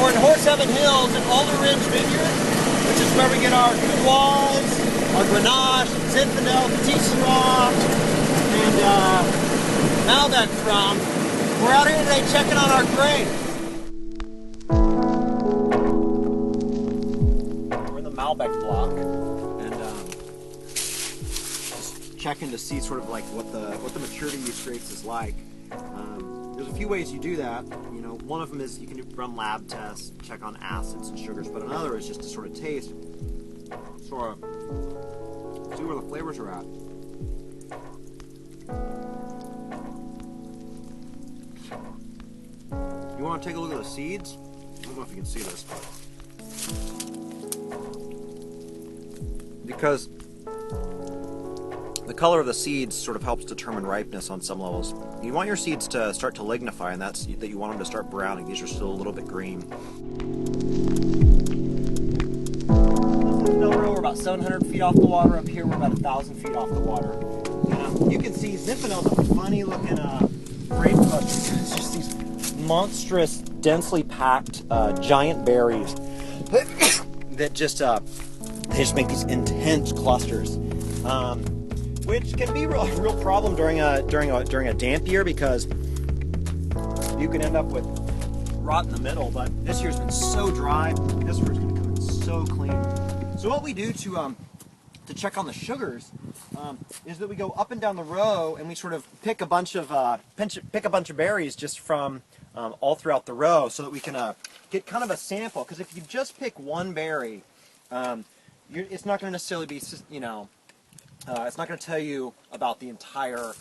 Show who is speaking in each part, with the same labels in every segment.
Speaker 1: we're in Horse Heaven Hills in Alder Ridge Vineyard, which is where we get our Couloirs, our Grenache, Zinfandel, Petit Syrah, and Malbec from. We're out here today checking on our grapes. We're in the Malbec block, and just checking to see sort of like what the maturity of these grapes is like. There's a few ways you do that. You know, one of them is you can run lab tests, check on acids and sugars, but another is just to sort of taste, sort of see where the flavors are at. You want to take a look at the seeds? I don't know if you can see this, but because the color of the seeds sort of helps determine ripeness on some levels. You want your seeds to start to lignify, and that's that you want them to start browning. These are still a little bit green. We're about 700 feet off the water. Up here, we're about 1,000 feet off the water. You can see Zinfandel's a funny looking grape cluster. It's just these monstrous, densely packed, giant berries that just they just make these intense clusters. Which can be a real problem during a damp year, because you can end up with rot in the middle. But this year's been so dry. This fruit's going to come in so clean. So what we do to check on the sugars is that we go up and down the row and we sort of pick a bunch of berries just from all throughout the row, so that we can get kind of a sample. Because if you just pick one berry, it's not going to necessarily be, you know. It's not going to tell you about the entire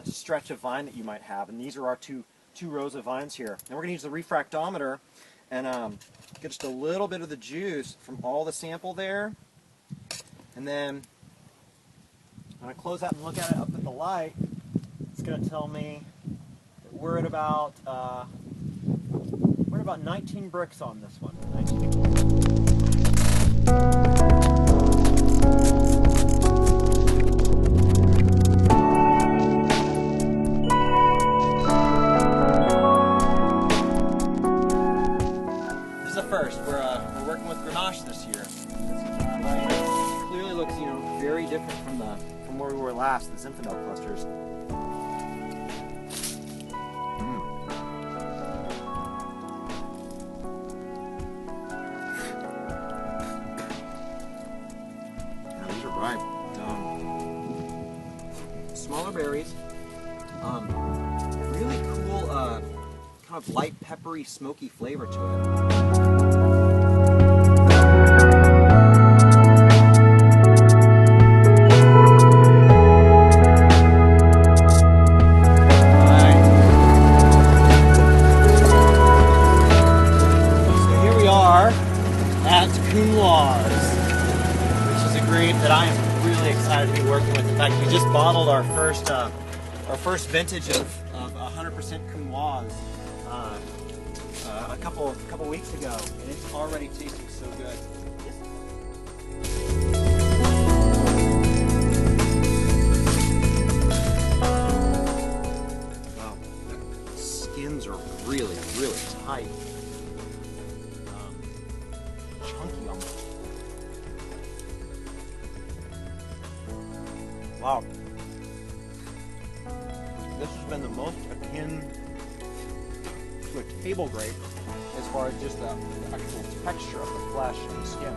Speaker 1: stretch of vine that you might have, and these are our two rows of vines here. And we're going to use the refractometer and get just a little bit of the juice from all the sample there, and then when I close out and look at it up at the light, it's going to tell me that we're at about 19 bricks on this one. 19. First, we're working with Grenache this year. It clearly looks, you know, very different from where we were last. The Zinfandel clusters. Now these are ripe. Smaller berries. Really cool, kind of light, peppery, smoky flavor to it. That I am really excited to be working with. In fact, we just bottled our first vintage of 100% Couloirs a couple weeks ago, and it's already tasting so good. Wow, the skins are really, really tight, chunky almost. Wow. This has been the most akin to a table grape as far as just the actual texture of the flesh and the skin.